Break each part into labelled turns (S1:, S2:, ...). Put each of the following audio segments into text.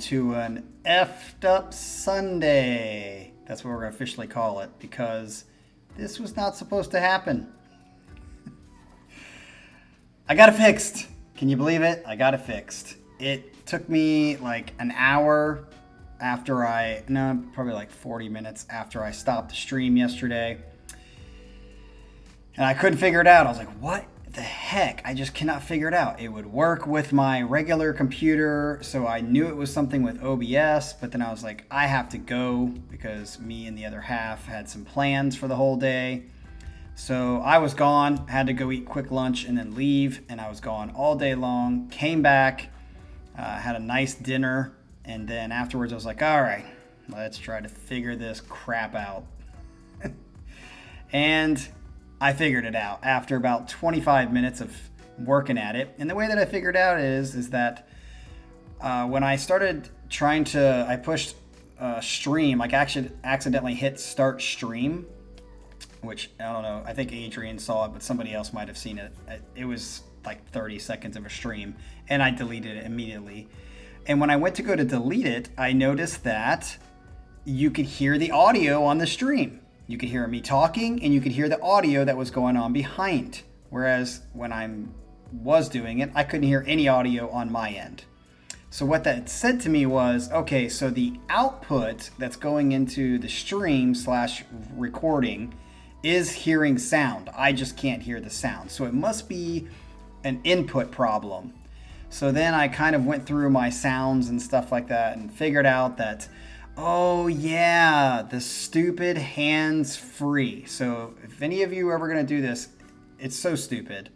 S1: to an effed up Sunday. That's what we're going to officially call it, because this was not supposed to happen. I got it fixed. Can you believe it? I got it fixed. It took me like an hour probably like 40 minutes after I stopped the stream yesterday. And I couldn't figure it out. I was like, what the heck? I just cannot figure it out. It would work with my regular computer, so I knew it was something with OBS, but then I was like, I have to go because me and the other half had some plans for the whole day. So I was gone, had to go eat quick lunch and then leave, and I was gone all day long. Came back, had a nice dinner, and then afterwards I was like, all right, let's try to figure this crap out. And I figured it out after about 25 minutes of working at it. And the way that I figured out is that when I started I pushed stream, like actually accidentally hit start stream, which I don't know, I think Adrian saw it, but somebody else might have seen it. It was like 30 seconds of a stream, and I deleted it immediately. And when I went to go to delete it, I noticed that you could hear the audio on the stream. You could hear me talking, and you could hear the audio that was going on behind. Whereas when I was doing it, I couldn't hear any audio on my end. So what that said to me was, okay, so the output that's going into the stream / recording is hearing sound. I just can't hear the sound. So it must be an input problem. So then I kind of went through my sounds and stuff like that and figured out that, oh yeah, the stupid hands-free. So if any of you are ever going to do this, it's so stupid.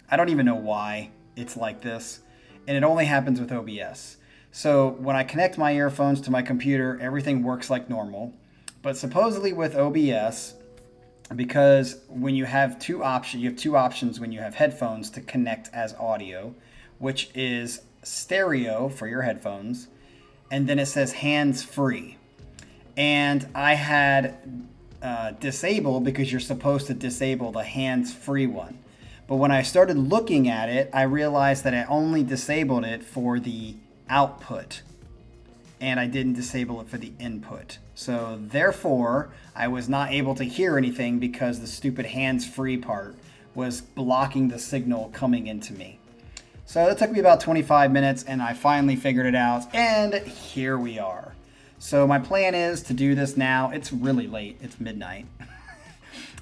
S1: I don't even know why it's like this. And it only happens with OBS. So when I connect my earphones to my computer, everything works like normal. But supposedly with OBS, because when you have two options when you have headphones to connect as audio, which is stereo for your headphones, and then it says hands-free. And I had disabled, because you're supposed to disable the hands-free one. But when I started looking at it, I realized that I only disabled it for the output, and I didn't disable it for the input. So therefore, I was not able to hear anything because the stupid hands-free part was blocking the signal coming into me. So it took me about 25 minutes, and I finally figured it out, and here we are. So my plan is to do this now. It's really late. It's midnight.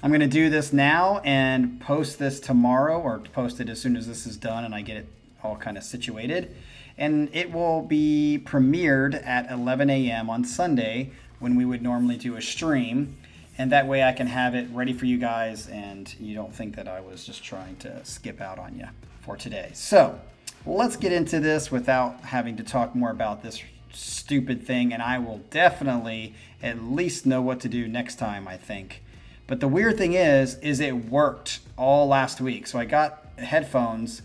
S1: I'm going to do this now and post this tomorrow, or post it as soon as this is done and I get it all kind of situated. And it will be premiered at 11 a.m. on Sunday when we would normally do a stream. And that way I can have it ready for you guys, and you don't think that I was just trying to skip out on you for today. So let's get into this without having to talk more about this stupid thing. And I will definitely at least know what to do next time, I think. But the weird thing is it worked all last week. So I got headphones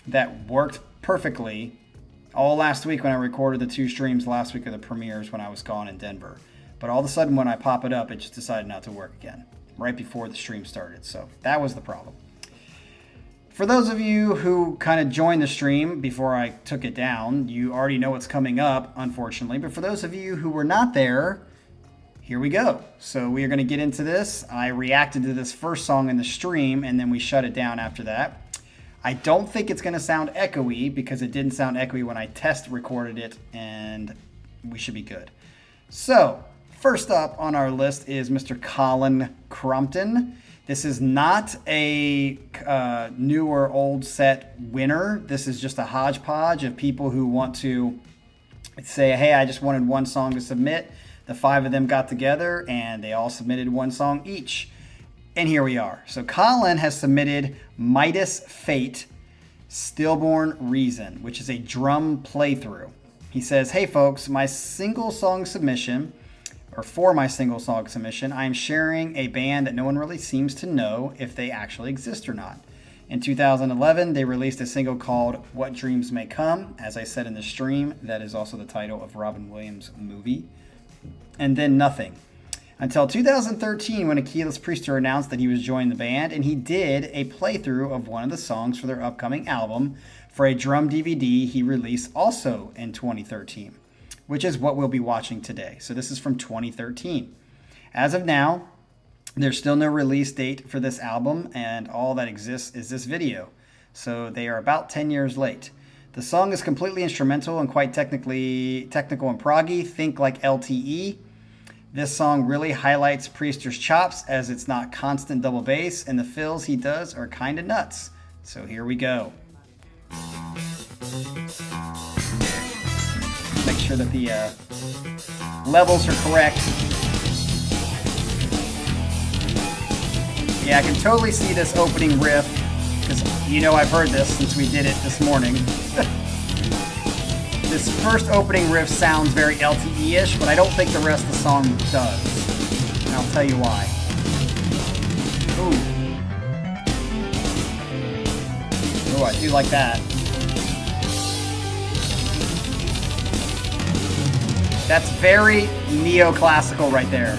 S1: that worked perfectly all last week when I recorded the 2 streams last week of the premieres when I was gone in Denver. But all of a sudden when I pop it up, it just decided not to work again right before the stream started. So that was the problem. For those of you who kind of joined the stream before I took it down, you already know what's coming up, unfortunately. But for those of you who were not there, here we go. So we are going to get into this. I reacted to this first song in the stream, and then we shut it down after that. I don't think it's going to sound echoey, because it didn't sound echoey when I test recorded it, and we should be good. So first up on our list is Mr. Colin Crumpton. This is not a new or old set winner. This is just a hodgepodge of people who want to say, hey, I just wanted one song to submit. The 5 of them got together and they all submitted one song each. And here we are. So Colin has submitted Midas Fate, Stillborn Reason, which is a drum playthrough. He says, hey folks, for my single song submission, I am sharing a band that no one really seems to know if they actually exist or not. In 2011, they released a single called What Dreams May Come. As I said in the stream, that is also the title of Robin Williams' movie. And then nothing. Until 2013, when Achilles Priester announced that he was joining the band, and he did a playthrough of one of the songs for their upcoming album for a drum DVD he released also in 2013. which is what we'll be watching today. So this is from 2013. As of now, there's still no release date for this album, and all that exists is this video. So they are about 10 years late. The song is completely instrumental and quite technical and proggy. Think like LTE. This song really highlights Priester's chops as it's not constant double bass, and the fills he does are kind of nuts. So here we go. Make sure that the levels are correct. Yeah, I can totally see this opening riff, because you know I've heard this since we did it this morning. This first opening riff sounds very LTE-ish, but I don't think the rest of the song does. And I'll tell you why. Ooh. Oh, I do like that. That's very neoclassical right there.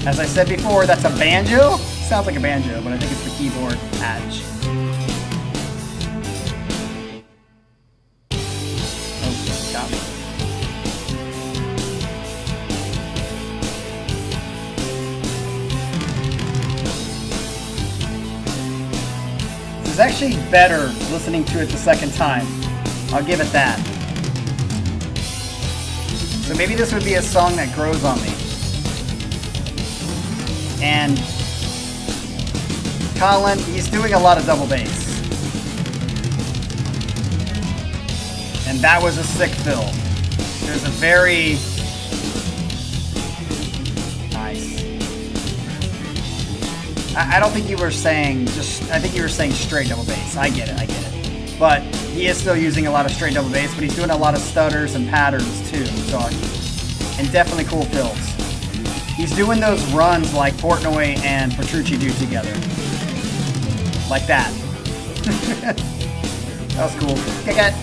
S1: As I said before, that's a banjo. Sounds like a banjo, but I think it's the keyboard patch. Oh, got me. This is actually better listening to it the second time. I'll give it that. So maybe this would be a song that grows on me. And Colin, he's doing a lot of double bass. And that was a sick fill. There's a very nice. I don't think you were saying I think you were saying straight double bass. I get it. But he is still using a lot of straight double bass, but he's doing a lot of stutters and patterns too. So, and definitely cool fills. He's doing those runs like Portnoy and Petrucci do together. Like that. That was cool. Kick it.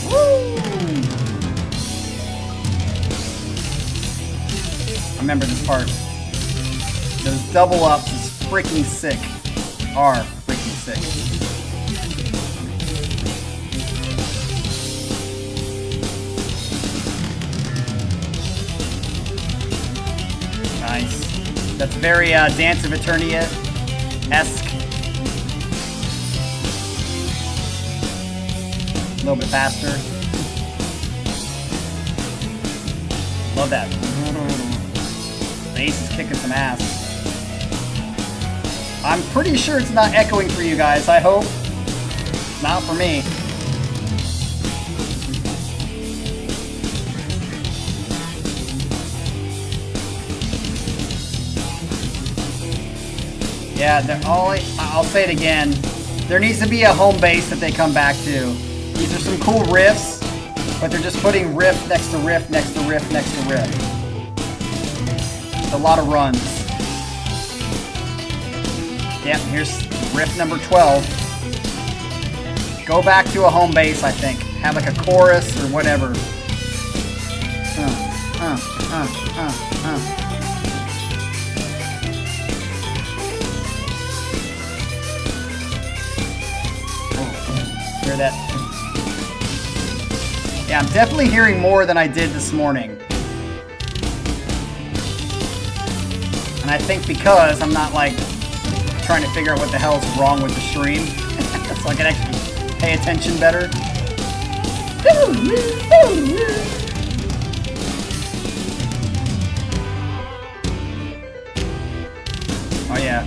S1: Woo! I remember this part. Those double ups is freaking sick. Are freaking sick. Nice. That's very Dance of Eternia-esque. A little bit faster. Love that. Bass is kicking some ass. I'm pretty sure it's not echoing for you guys, I hope. Not for me. Yeah, I'll say it again. There needs to be a home base that they come back to. These are some cool riffs, but they're just putting riff next to riff next to riff next to riff. It's a lot of runs. Yep, here's riff number 12. Go back to a home base, I think. Have like a chorus or whatever. Hear that? Yeah, I'm definitely hearing more than I did this morning. And I think because I'm not like trying to figure out what the hell is wrong with the stream, so I can actually pay attention better. Oh yeah,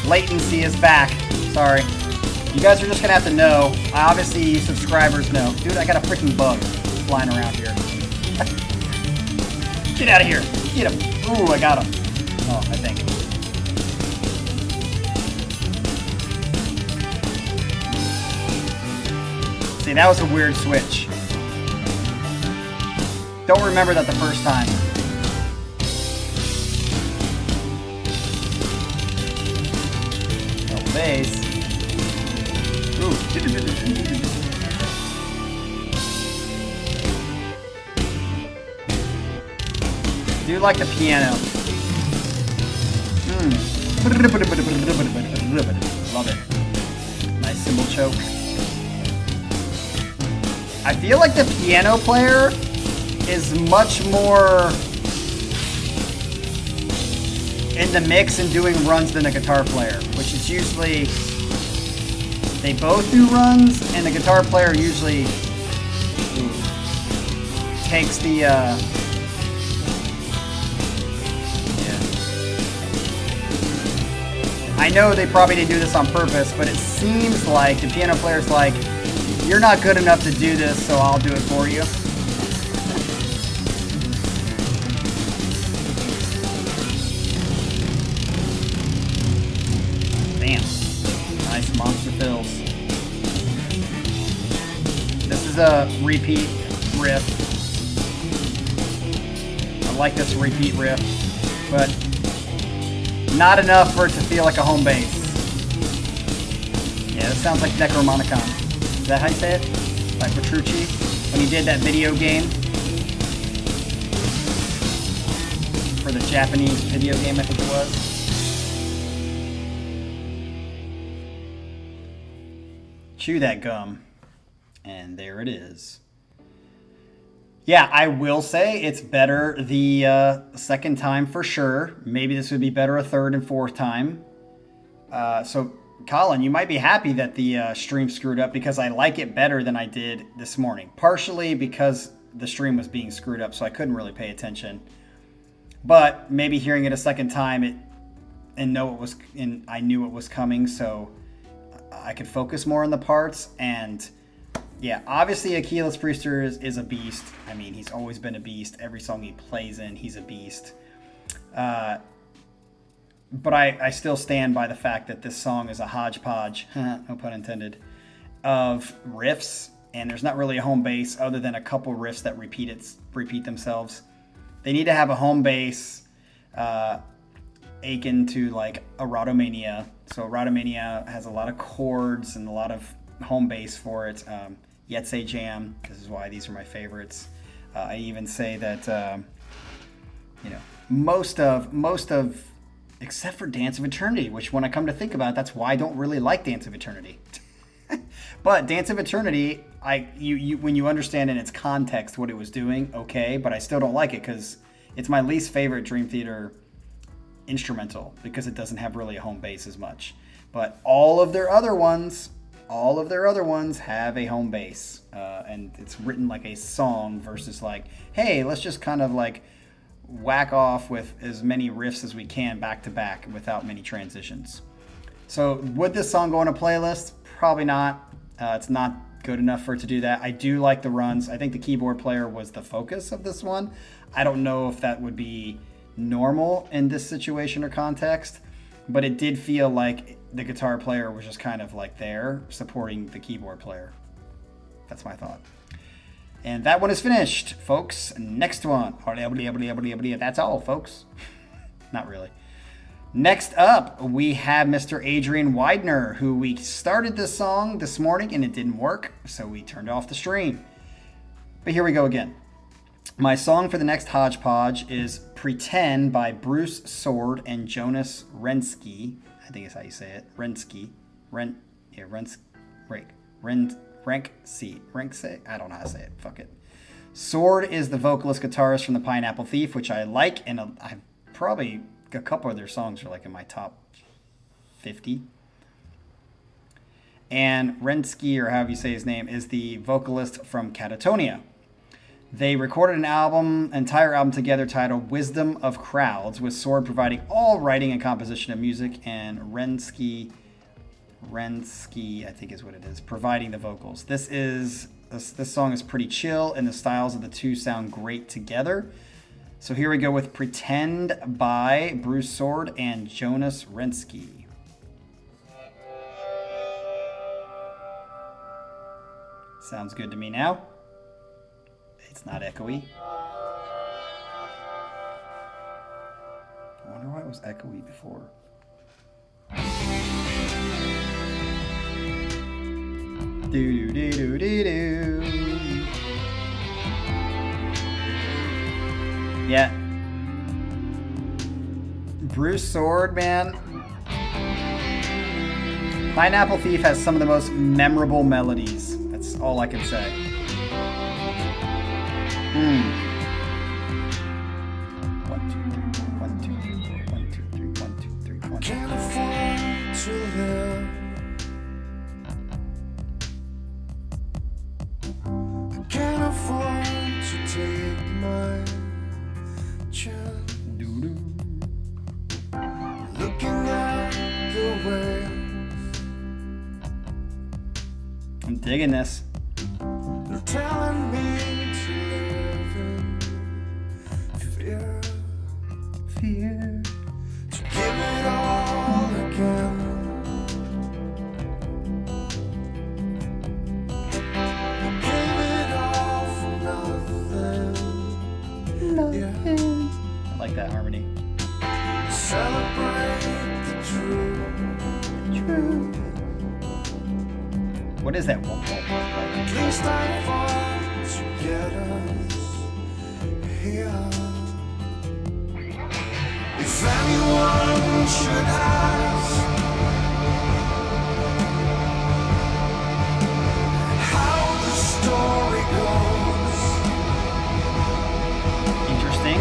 S1: latency is back. Sorry. You guys are just gonna have to know. Obviously, you subscribers know. Dude, I got a freaking bug flying around here. Get out of here. Get him. Ooh, I got him. Oh, I think. See, that was a weird switch. Don't remember that the first time. Double bass. Ooh. Do you like the piano? Love it. Nice cymbal choke. I feel like the piano player is much more in the mix and doing runs than the guitar player, which is usually, they both do runs, and the guitar player usually takes the, yeah. I know they probably didn't do this on purpose, but it seems like the piano player's like, you're not good enough to do this, so I'll do it for you. Damn. Nice monster fills. This is a repeat riff. I like this repeat riff, but not enough for it to feel like a home bass. Yeah, this sounds like Necromonicon. Is that how you say it? Like Petrucci, when he did that video game for the Japanese video game, I think it was. Chew that gum. And there it is. Yeah, I will say it's better the second time for sure. Maybe this would be better a third and fourth time. So, Colin, you might be happy that the stream screwed up because I like it better than I did this morning. Partially because the stream was being screwed up, so I couldn't really pay attention. But maybe hearing it a second time, I knew it was coming, so I could focus more on the parts. And yeah, obviously Achilles Priester is a beast. I mean, he's always been a beast. Every song he plays in, he's a beast. But I still stand by the fact that this song is a hodgepodge, no pun intended, of riffs. And there's not really a home bass other than a couple riffs that repeat themselves. They need to have a home bass akin to like Erotomania. So Erotomania has a lot of chords and a lot of home bass for it. Yetse Jam, this is why these are my favorites. I even say that, most of except for Dance of Eternity, which when I come to think about it, that's why I don't really like Dance of Eternity. But Dance of Eternity, when you understand in its context what it was doing, okay, but I still don't like it because it's my least favorite Dream Theater instrumental because it doesn't have really a home bass as much. But all of their other ones have a home bass, and it's written like a song versus like, hey, let's just kind of like whack off with as many riffs as we can back to back without many transitions. So would this song go on a playlist? Probably not. It's not good enough for it to do that. I do like the runs. I think the keyboard player was the focus of this one. I don't know if that would be normal in this situation or context, but it did feel like the guitar player was just kind of like there supporting the keyboard player. That's my thought. And that one is finished, folks. Next one. That's all, folks. Not really. Next up, we have Mr. Adrian Widener, who we started this song this morning and it didn't work, so we turned off the stream. But here we go again. My song for the next hodgepodge is Pretend by Bruce Sword and Jonas Renski. I think is how you say it. Renski. Renksi. I don't know how to say it. Fuck it. Sword is the vocalist guitarist from the Pineapple Thief, which I like, and I probably a couple of their songs are like in my top 50. And Renski, or however you say his name, is the vocalist from Catatonia. They recorded an entire album together titled Wisdom of Crowds, with Sword providing all writing and composition of music, and Renski, I think is what it is, providing the vocals. This song is pretty chill, and the styles of the two sound great together. So here we go with Pretend by Bruce Sword and Jonas Renski. Sounds good to me now. It's not echoey. I wonder why it was echoey before. Do do do do do. Yeah. Bruce Sword, man. Pineapple Thief has some of the most memorable melodies. That's all I can say. One, two, three, four. One, two, three, four. One, two, three. One, two, three. One, two, three.
S2: Can't afford to live. Can't afford to take my chance. Looking at the waves,
S1: I'm digging this.
S2: they're telling me to live in fear.
S1: Fear.
S2: To give it all again. I gave it all for nothing. Yeah.
S1: I like that harmony.
S2: Celebrate the truth.
S1: What is that?
S2: At least I fought to get us here. If anyone should ask how the story goes,
S1: Interesting.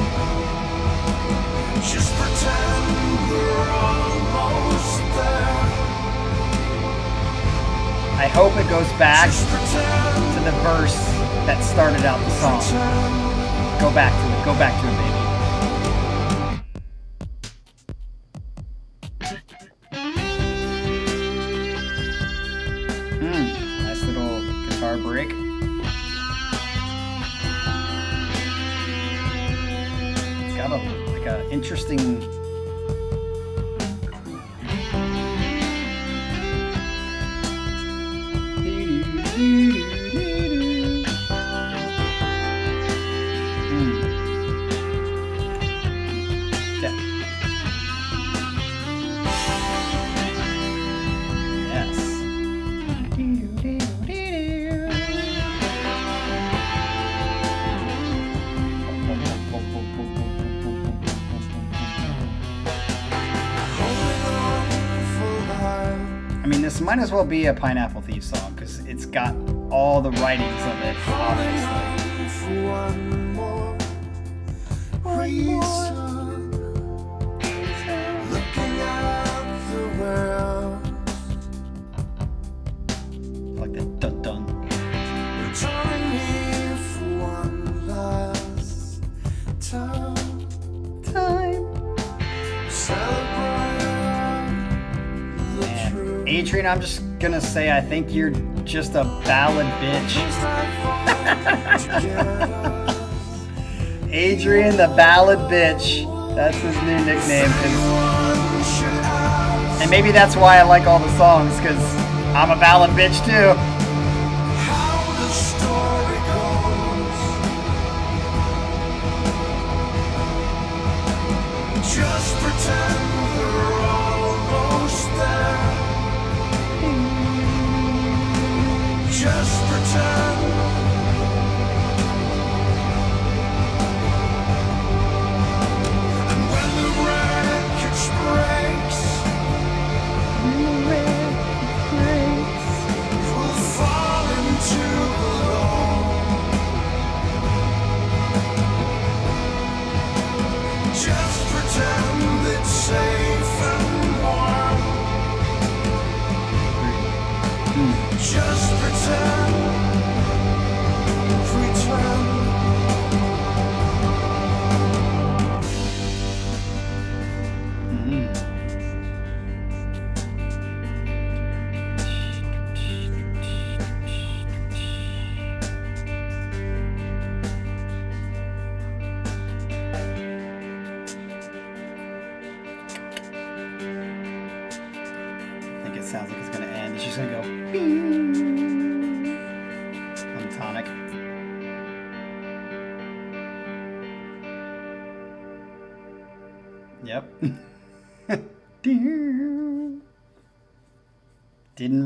S2: just pretend we're almost there.
S1: I hope it goes back
S2: Just pretend,
S1: to the verse that started out the song. Go back to it. Go back to it, baby. Nice little guitar break. It's got like a interesting. Yeah. Yes. I mean, this might as well be a Pineapple Thief song because it's got all the writings of it, obviously.
S2: for one more reason. Looking at the world,
S1: Like that dun dun.
S2: returning me for one last time. Celebrate the truth.
S1: Adrian, I'm just gonna say I think you're just a ballad bitch. Adrian the Ballad Bitch. That's his new nickname. And maybe that's why I like all the songs, because I'm a ballad bitch too.
S2: How the story goes. Just pretend we're almost there. Just pretend. And when the wreckage breaks, we'll fall into below. Just pretend it's safe and warm. Just pretend. Pretend.
S1: I think it sounds like it's gonna end. It's just gonna go on the tonic. Yep. Didn't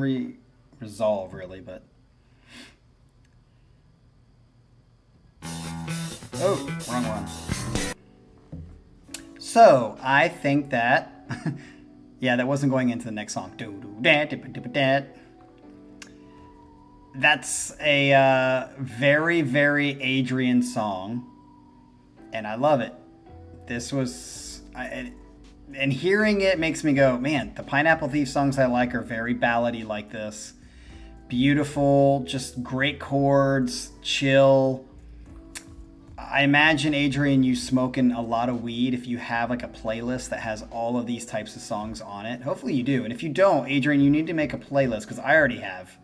S1: resolve really, but oh, wrong one. So I think that Yeah, that wasn't going into the next song. That's a very, very Adrian song, and I love it. This was... and hearing it makes me go, man, the Pineapple Thief songs I like are very ballady like this. Beautiful, just great chords, chill. I imagine, Adrian, you smoking a lot of weed if you have like a playlist that has all of these types of songs on it. Hopefully you do. And if you don't, Adrian, you need to make a playlist, because I already have,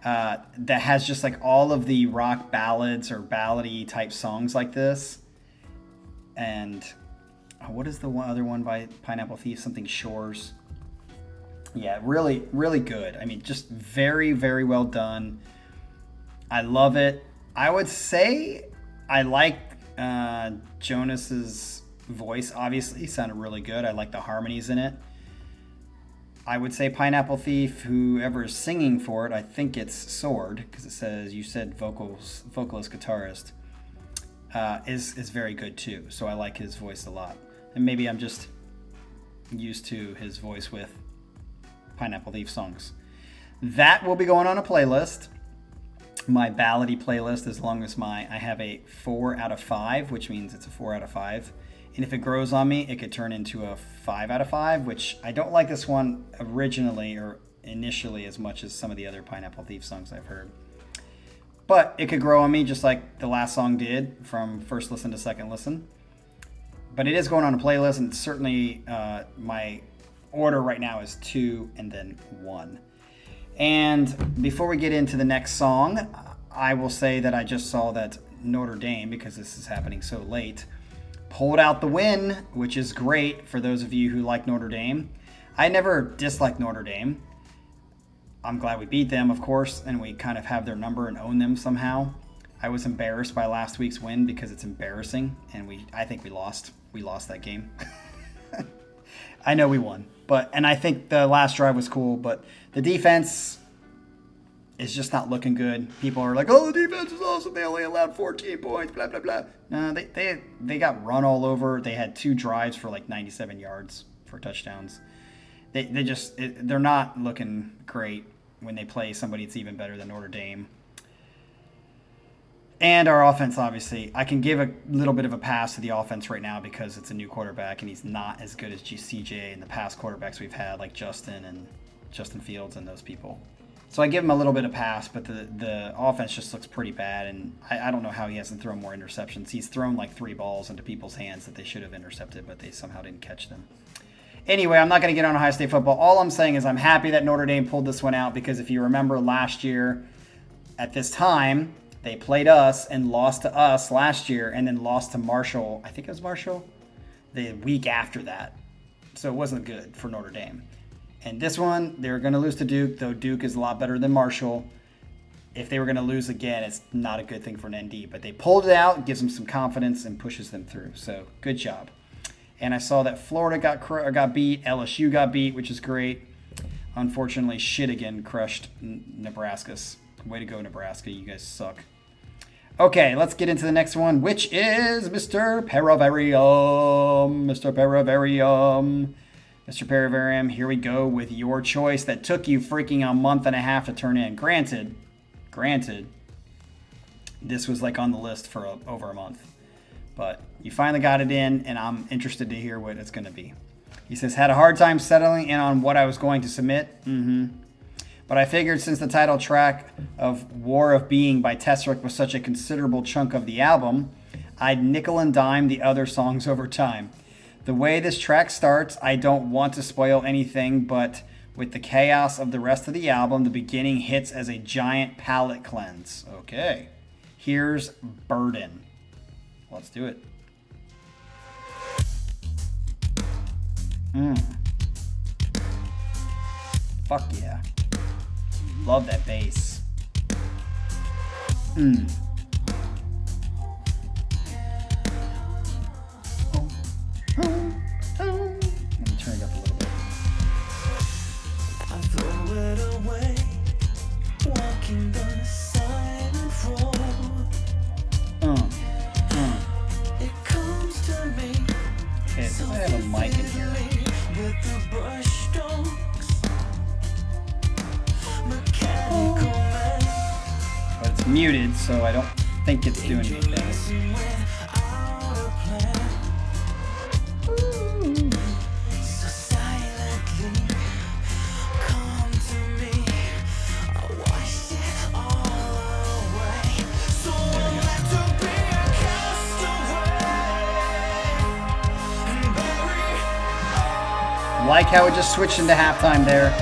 S1: that has just like all of the rock ballads or ballady type songs like this. And what is the other one by Pineapple Thief? Something Shores. Yeah, really, really good. I mean, just very, very well done. I love it. I would say I like Jonas's voice, obviously. He sounded really good. I like the harmonies in it. I would say Pineapple Thief, whoever is singing for it, I think it's Sword, because it says, you said vocalist, guitarist, is very good too. So I like his voice a lot. And maybe I'm just used to his voice with Pineapple Thief songs. That will be going on a playlist. My ballady playlist, as long as I have a 4 out of 5, which means it's a 4 out of 5. And if it grows on me, it could turn into a 5 out of 5, which I don't like this one originally or initially as much as some of the other Pineapple Thief songs I've heard. But it could grow on me just like the last song did, from first listen to second listen. But it is going on a playlist, and certainly my order right now is 2 and then 1. And before we get into the next song, I will say that I just saw that Notre Dame, because this is happening so late, pulled out the win, which is great for those of you who like Notre Dame. I never disliked Notre Dame. I'm glad we beat them, of course, and we kind of have their number and own them somehow. I was embarrassed by last week's win because it's embarrassing, and I think we lost. We lost that game. I know we won, and I think the last drive was cool, but the defense is just not looking good. People are like, "Oh, the defense is awesome. They only allowed 14 points." Blah blah blah. No, they got run all over. They had 2 drives for like 97 yards for touchdowns. They're not looking great when they play somebody that's even better than Notre Dame. And our offense, obviously, I can give a little bit of a pass to the offense right now because it's a new quarterback and he's not as good as CJ and the past quarterbacks we've had, like Justin Fields and those people. So I give him a little bit of pass, but the offense just looks pretty bad, and I don't know how he hasn't thrown more interceptions. He's thrown like 3 balls into people's hands that they should have intercepted, but they somehow didn't catch them. Anyway, I'm not going to get on Ohio State football. All I'm saying is I'm happy that Notre Dame pulled this one out, because if you remember last year at this time, they played us and lost to us last year, and then lost to Marshall. I think it was Marshall the week after that. So it wasn't good for Notre Dame. And this one, they're going to lose to Duke, though Duke is a lot better than Marshall. If they were going to lose again, it's not a good thing for an ND. But they pulled it out, gives them some confidence, and pushes them through. So good job. And I saw that Florida got beat, LSU got beat, which is great. Unfortunately, shit again crushed Nebraska's. Way to go, Nebraska. You guys suck. Okay, let's get into the next one, which is Mr. Paravarium. Mr. Paravarium. Mr. Paravarium, here we go with your choice that took you freaking a month and a half to turn in. Granted, this was like on the list for over a month. But you finally got it in, and I'm interested to hear what it's going to be. He says, had a hard time settling in on what I was going to submit. But I figured since the title track of War of Being by Tesserick was such a considerable chunk of the album, I'd nickel and dime the other songs over time. The way this track starts, I don't want to spoil anything, but with the chaos of the rest of the album, the beginning hits as a giant palate cleanse. Okay, here's Burden. Let's do it. Fuck yeah. Love that bass. Let me turn it up a little bit.
S2: I throw it away, walking the silent road. It comes to me.
S1: Okay, I have a mic in here.
S2: With the
S1: muted, so I don't think it's doing anything. Like how it just switched into halftime there.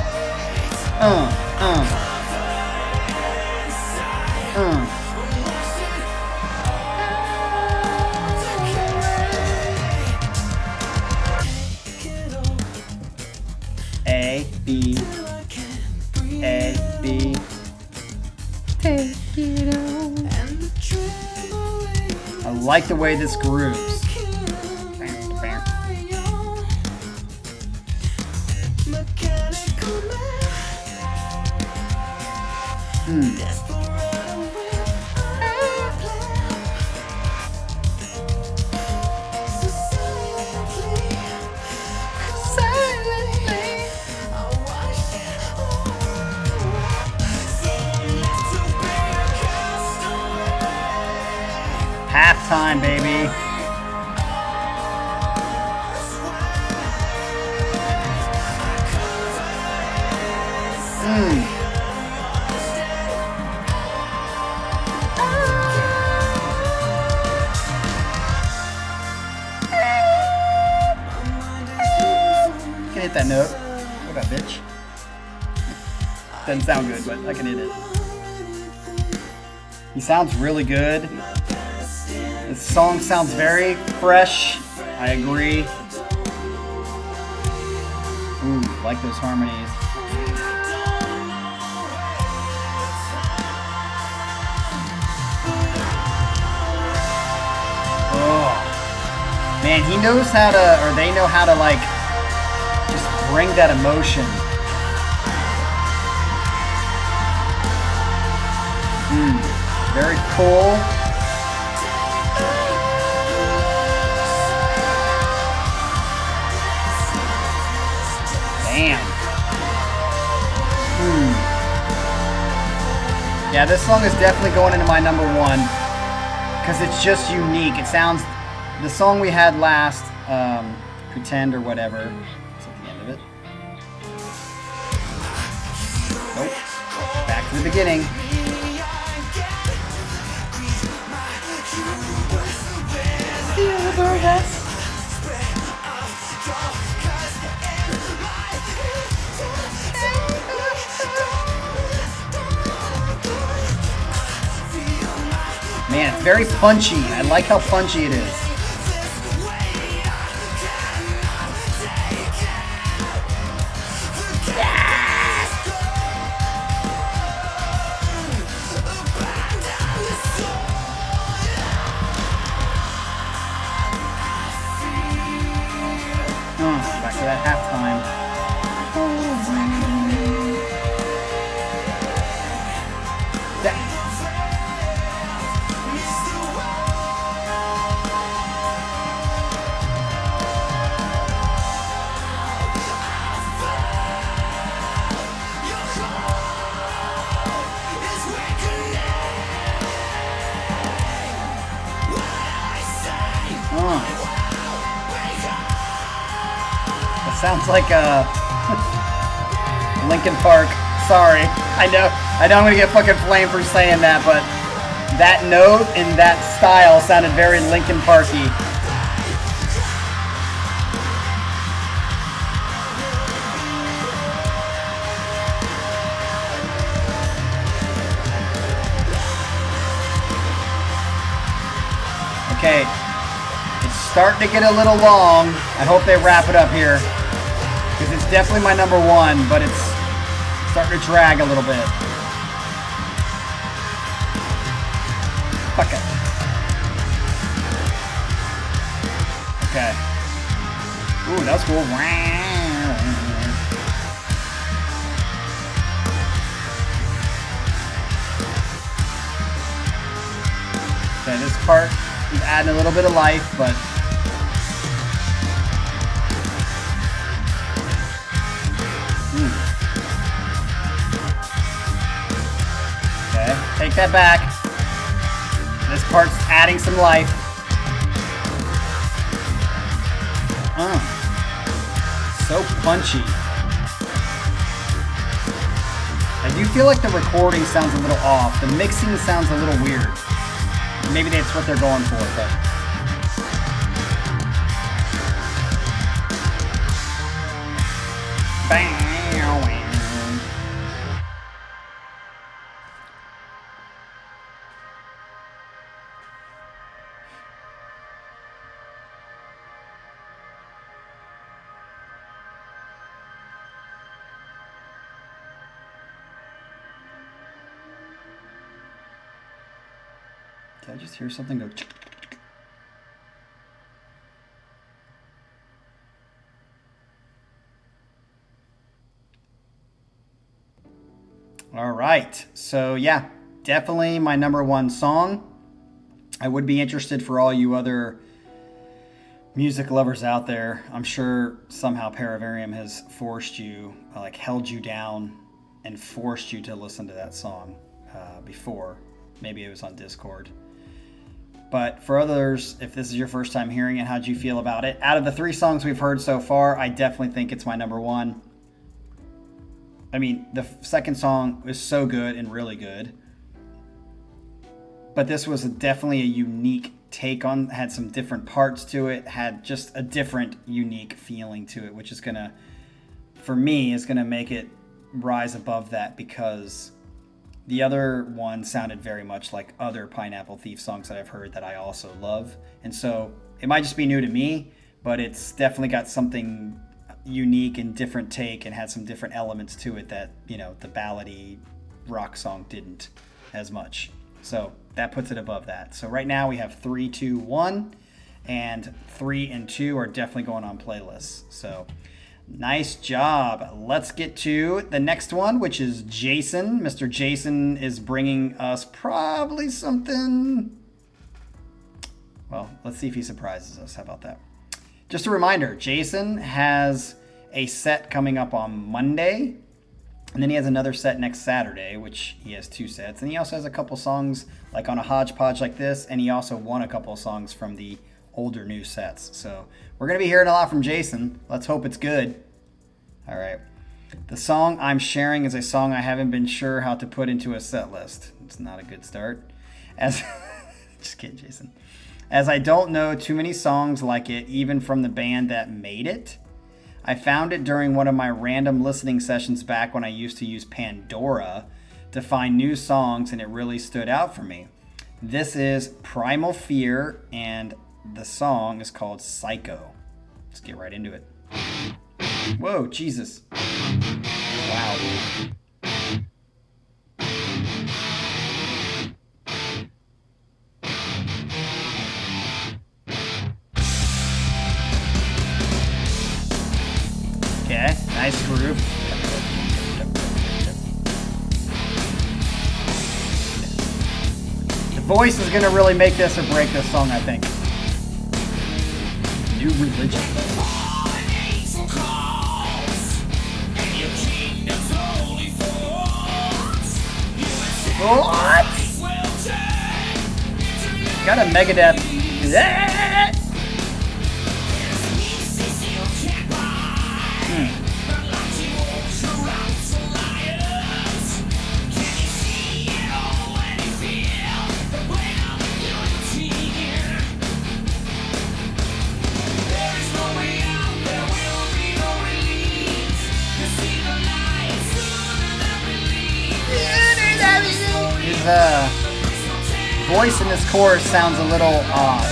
S1: A, B, A, B. Take it on. I like the way this grooves. Halftime, baby. Can hit that note. What up, bitch? Doesn't sound good, but I can hit it. He sounds really good. This song sounds very fresh. I agree. Ooh, like those harmonies. Oh. Man, he knows how to, or they know how to, like, just bring that emotion. Very cool. Damn. Yeah, this song is definitely going into my number one because it's just unique. It sounds, the song we had last, Pretend or whatever, it's at the end of it. Nope. Back to the beginning. Man, it's very punchy. I like how punchy it is. Back to that halftime. Sounds like Linkin Park. Sorry, I know I'm gonna get fucking flamed for saying that, but that note and that style sounded very Linkin Parky. Okay, it's starting to get a little long. I hope they wrap it up here. Because it's definitely my number one, but it's starting to drag a little bit. Fuck it. Okay. Ooh, that was cool. Okay, this part is adding a little bit of life, but okay, take that back. part's adding some life. So punchy. I do feel like the recording sounds a little off. The mixing sounds a little weird. Maybe that's what they're going for, but... Bang! Did I just hear something go? All right. So yeah, definitely my #1 song. I would be interested for all you other music lovers out there. I'm sure somehow Paravarium has forced you, like held you down and forced you to listen to that song before. Maybe it was on Discord. But for others, if this is your first time hearing it, how'd you feel about it? Out of the 3 songs we've heard so far, I definitely think it's my #1. I mean, the second song was so good and really good. But this was definitely a unique take on, had some different parts to it, had just a different, unique feeling to it, which is going to, for me, is going to make it rise above that, because the other one sounded very much like other Pineapple Thief songs that I've heard that I also love. And so it might just be new to me, but it's definitely got something unique and different take and had some different elements to it that, you know, the ballady rock song didn't as much. So that puts it above that. So right now we have 3, 2, 1, and 3 and 2 are definitely going on playlists. So nice job. Let's get to the next one, which is Jason. Mr. Jason is bringing us probably something. Well, let's see if he surprises us. How about that? Just a reminder, Jason has a set coming up on Monday, and then he has another set next Saturday, which he has 2 sets. And he also has a couple songs like on a hodgepodge like this, and he also won a couple of songs from the older new sets. So we're going to be hearing a lot from Jason. Let's hope it's good. All right. The song I'm sharing is a song I haven't been sure how to put into a set list. It's not a good start. Just kidding, Jason. As I don't know too many songs like it, even from the band that made it. I found it during one of my random listening sessions back when I used to use Pandora to find new songs, and it really stood out for me. This is Primal Fear, and the song is called Psycho. Let's get right into it. Whoa, Jesus. Wow. Okay, nice groove. The voice is going to really make this or break this song, I think. New Religion. What? Got a Megadeth. His voice in this chorus sounds a little odd.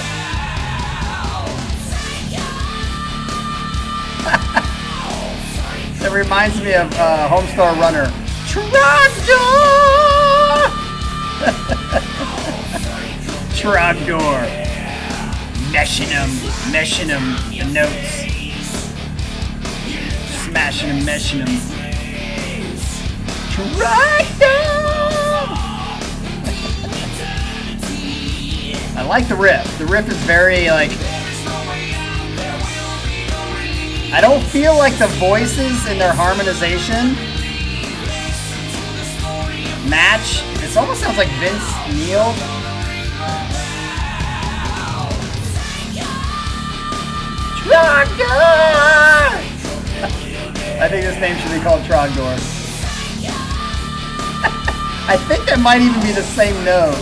S1: It reminds me of Homestar Runner. Trogdor! Trogdor. Meshing them, the notes. Smashing them, meshing them. Trogdor! I like the riff. The riff is very, like... I don't feel like the voices in their harmonization match. It almost sounds like Vince Neil. Trogdor! I think this name should be called Trogdor. I think that might even be the same note.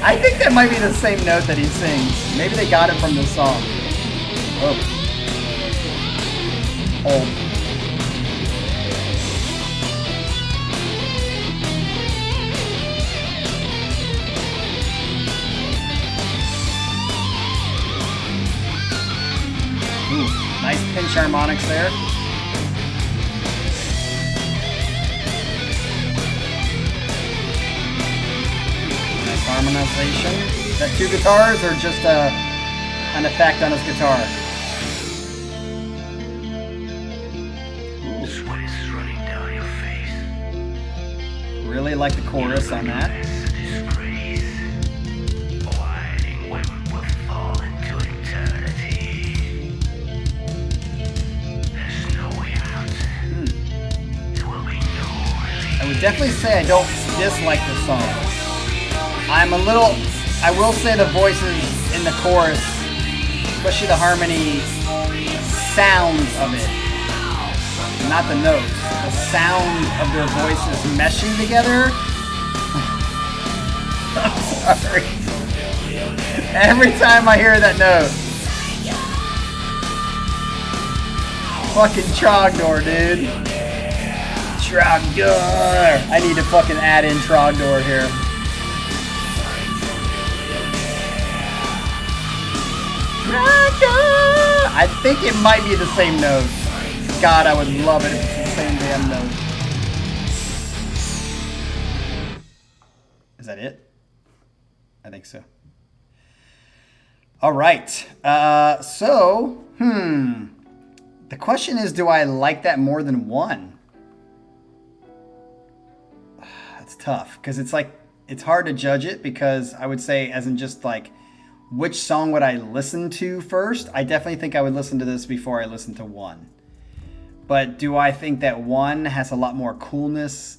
S1: I think that might be the same note that he sings. Maybe they got it from the song. Oh. Oh. Ooh, nice pinch harmonics there. Nice harmonization. Is that two guitars or just an effect on his guitar?
S2: Sweat is running down your face.
S1: Really like the chorus on that. I would definitely say I don't dislike the song. I will say the voices in the chorus, especially the harmony sounds of it, not the notes, the sound of their voices meshing together. I'm sorry. Every time I hear that note. Fucking Trogdor, dude. Trogdor! I need to fucking add in Trogdor here. Trogdor! I think it might be the same note. God, I would love it if it's the same damn note. Is that it? I think so. All right. The question is, do I like that more than one? It's tough because it's hard to judge it because I would say as in just like which song would I listen to first? I definitely think I would listen to this before I listen to one. But do I think that one has a lot more coolness,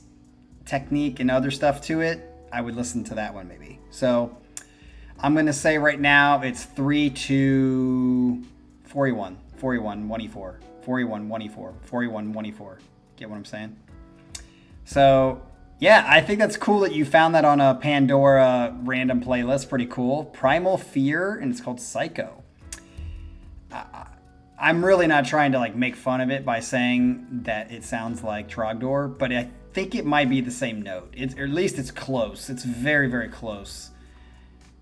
S1: technique, and other stuff to it? I would listen to that one maybe. So I'm going to say right now it's 3-2, 41, 41, 1E4, 41, 1E4, 41, 1E4. Get what I'm saying? So yeah, I think that's cool that you found that on a Pandora random playlist. Pretty cool. Primal Fear, and it's called Psycho. I'm really not trying to like make fun of it by saying that it sounds like Trogdor, but I think it might be the same note. Or at least it's close. It's very, very close.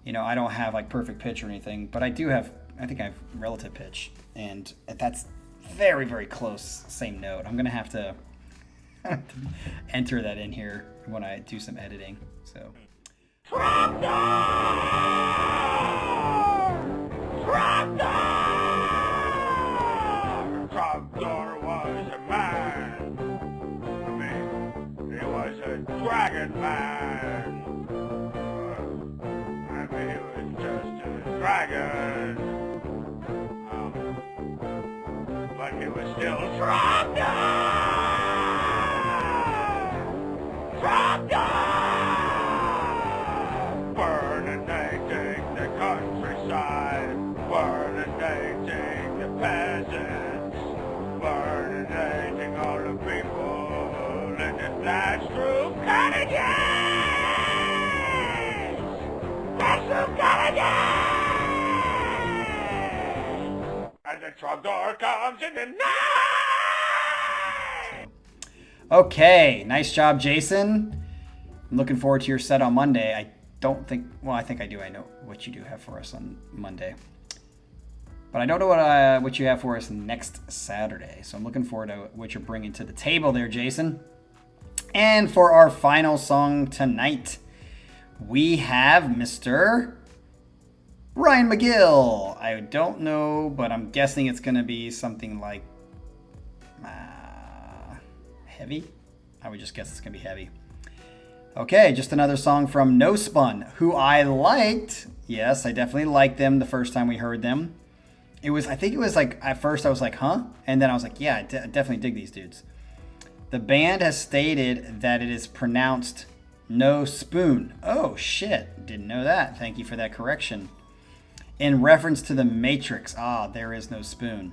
S1: You know, I don't have like perfect pitch or anything, but I think I have relative pitch, and that's very, very close. Same note. I'm gonna have to enter that in here when I do some editing. So Trogdor was a man. I mean, he was a dragon man. I mean, he was just a dragon. But he was still Trogdor. Burninating the countryside, burninating the peasants, burninating all the people in the classroom cottages! Classroom cottages! And the Trogdor comes in the night! Okay, nice job, Jason. I'm looking forward to your set on Monday. I think I do. I know what you do have for us on Monday. But I don't know what you have for us next Saturday. So I'm looking forward to what you're bringing to the table there, Jason. And for our final song tonight, we have Mr. Ryan McGill. I don't know, but I'm guessing it's going to be something like heavy. I would just guess it's going to be heavy. Okay, just another song from No Spun, who I liked. Yes, I definitely liked them the first time we heard them. I think it was like, at first I was like, huh? And then I was like, yeah, I definitely dig these dudes. The band has stated that it is pronounced No Spoon. Oh, shit. Didn't know that. Thank you for that correction. in reference to the Matrix. Ah, there is no spoon.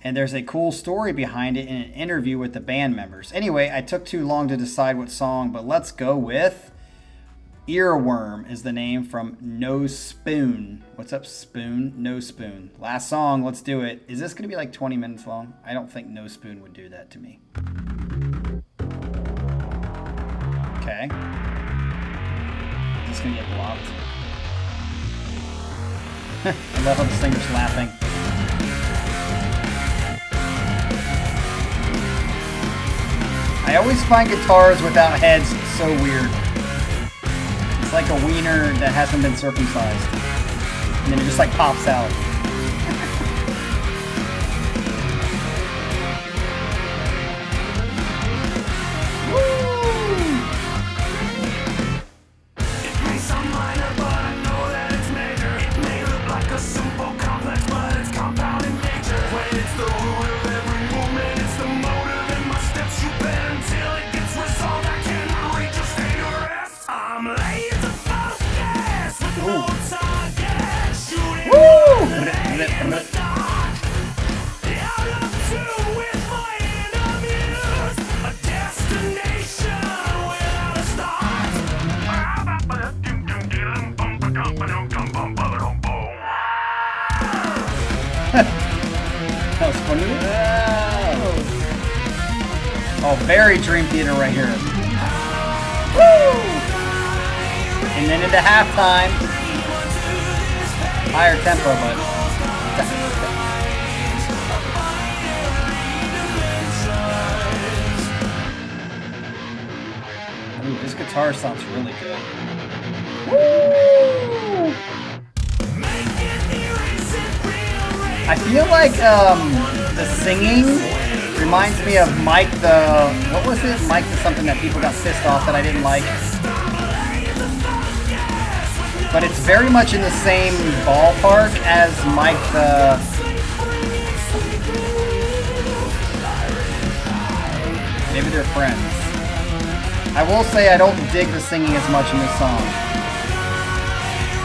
S1: And there's a cool story behind it in an interview with the band members. Anyway, I took too long to decide what song, but let's go with Earworm is the name from No Spoon. What's up, Spoon? No Spoon. Last song, let's do it. Is this going to be like 20 minutes long? I don't think No Spoon would do that to me. Okay. Is this going to get blocked? I love how the singer's laughing. I always find guitars without heads so weird. It's like a wiener that hasn't been circumcised. And then it just like pops out. That was funny. Oh, very Dream Theater right here. Woo! And then into halftime. Higher tempo, but. Ooh, this guitar sounds really good. Woo! I feel like the singing reminds me of Mike the... What was it? Mike the something that people got pissed off that I didn't like. But it's very much in the same ballpark as Mike the... Maybe they're friends. I will say I don't dig the singing as much in this song.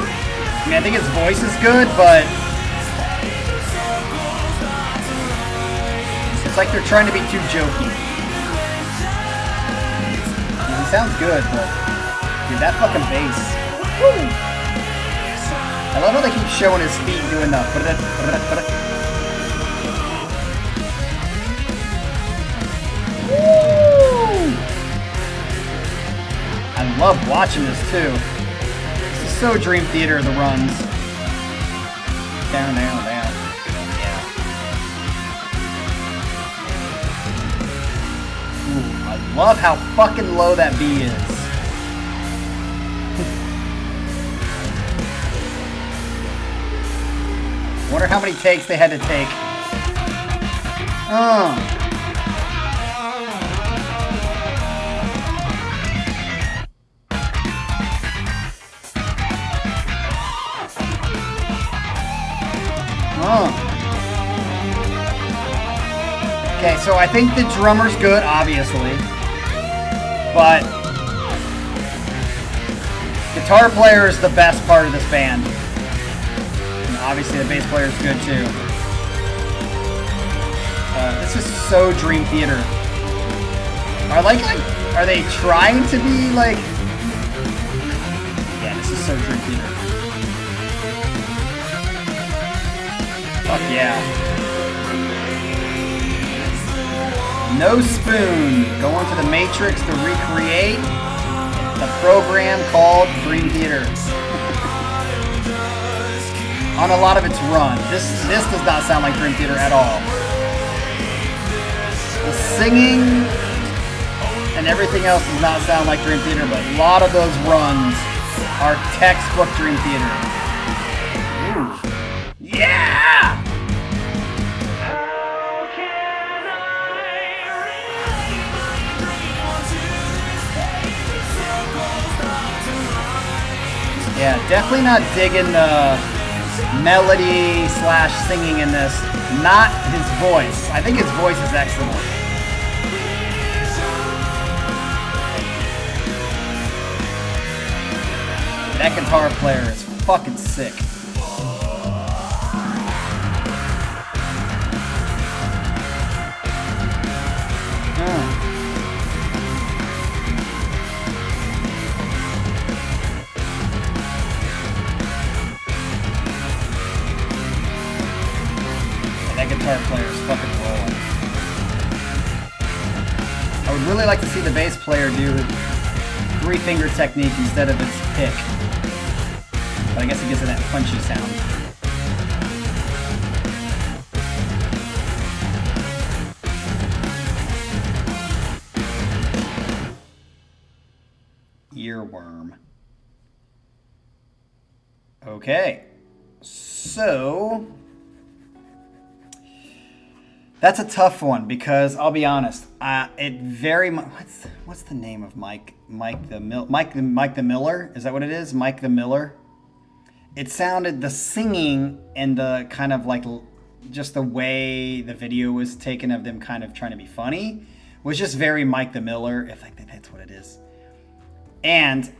S1: I mean, I think his voice is good, but... It's like they're trying to be too jokey. I mean, he sounds good, but dude, that fucking bass. Woo! I love how they keep showing his feet doing the. Woo! I love watching this too. This is so Dream Theater, the runs. Down, down, down. I love how fucking low that B is. Wonder how many takes they had to take. Okay, so I think the drummer's good, obviously. But guitar player is the best part of this band. And obviously the bass player is good too. This is so Dream Theater. Are they trying to be like... Yeah, this is so Dream Theater. Fuck yeah. No Spoon, going to the Matrix to recreate the program called Dream Theater. On a lot of its run. This does not sound like Dream Theater at all. The singing and everything else does not sound like Dream Theater, but a lot of those runs are textbook Dream Theater. Ooh. Yeah! Yeah, definitely not digging the melody / singing in this. Not his voice. I think his voice is excellent. That guitar player is fucking sick. that guitar player is fucking rolling. I would really like to see the bass player do 3-finger technique instead of its pick. But I guess it gives it that punchy sound. Earworm. Okay. So that's a tough one because I'll be honest. It very much. What's the name of Mike the Miller? Is that what it is? Mike the Miller. It sounded, the singing and the kind of like just the way the video was taken of them kind of trying to be funny was just very Mike the Miller. If I think that's what it is. And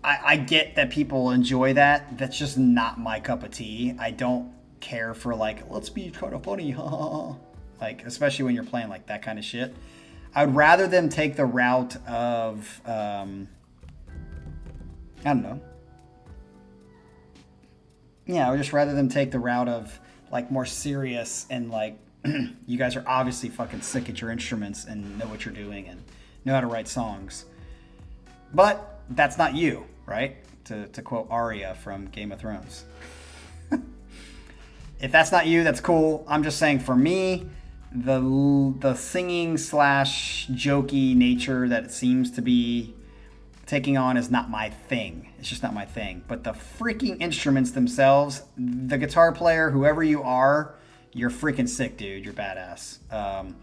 S1: I get that people enjoy that. That's just not my cup of tea. I don't care for like, let's be kind of funny, like, especially when you're playing like that kind of shit. I would rather them take the route of, I don't know. Yeah, I would just rather them take the route of like more serious and like, you guys are obviously fucking sick at your instruments and know what you're doing and know how to write songs. But that's not you, right? To quote Arya from Game of Thrones. If that's not you, that's cool. I'm just saying for me, the singing / jokey nature that it seems to be taking on is not my thing. It's just not my thing. But the freaking instruments themselves, the guitar player, whoever you are, you're freaking sick, dude. You're badass. And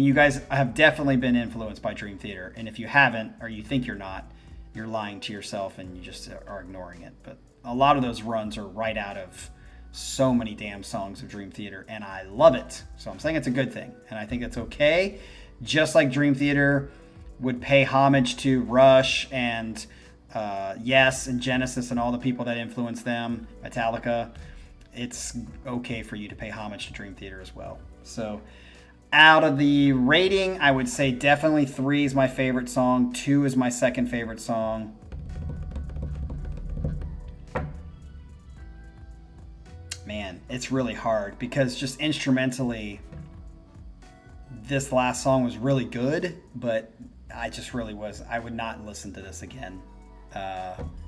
S1: you guys have definitely been influenced by Dream Theater. And if you haven't, or you think you're not, you're lying to yourself and you just are ignoring it. But a lot of those runs are right out of so many damn songs of Dream Theater, and I love it. So I'm saying it's a good thing, and I think it's okay. Just like Dream Theater would pay homage to Rush and Yes and Genesis and all the people that influenced them, Metallica, it's okay for you to pay homage to Dream Theater as well. So out of the rating, I would say definitely 3 is my favorite song. 2 is my second favorite song. Man, it's really hard because just instrumentally, this last song was really good, but I would not listen to this again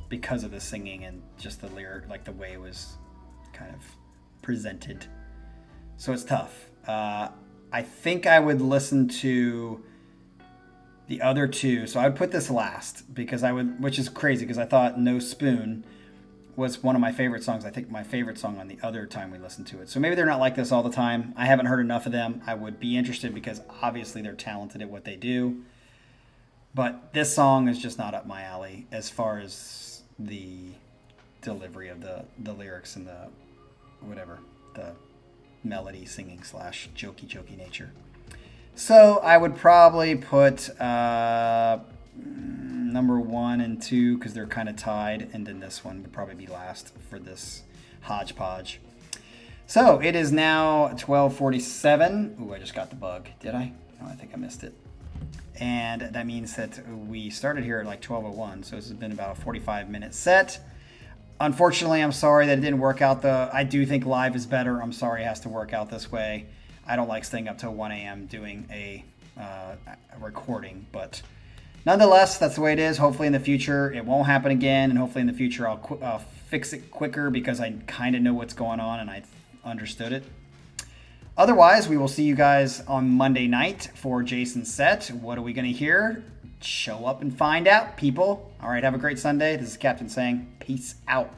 S1: because of the singing and just the lyric, like the way it was kind of presented. So it's tough. I think I would listen to the other 2. So I would put this last because which is crazy because I thought No Spoon was one of my favorite songs. I think my favorite song on the other time we listened to it. So maybe they're not like this all the time. I haven't heard enough of them. I would be interested because obviously they're talented at what they do. But this song is just not up my alley as far as the delivery of the lyrics and the melody singing / jokey nature. So I would probably put number 1 and 2 because they're kind of tied, and then this one would probably be last for this hodgepodge. So it is now 12:47. Ooh, I just got the bug. Did I? No, I think I missed it. And that means that we started here at like 12:01, so this has been about a 45-minute set. Unfortunately, I'm sorry that it didn't work out. I do think live is better. I'm sorry it has to work out this way. I don't like staying up till 1 a.m. doing a recording, but nonetheless, that's the way it is. Hopefully in the future it won't happen again, and hopefully in the future I'll fix it quicker because I kind of know what's going on and I understood it. Otherwise, we will see you guys on Monday night for Jason's set. What are we going to hear? Show up and find out, people. All right, have a great Sunday. This is Captain saying peace out.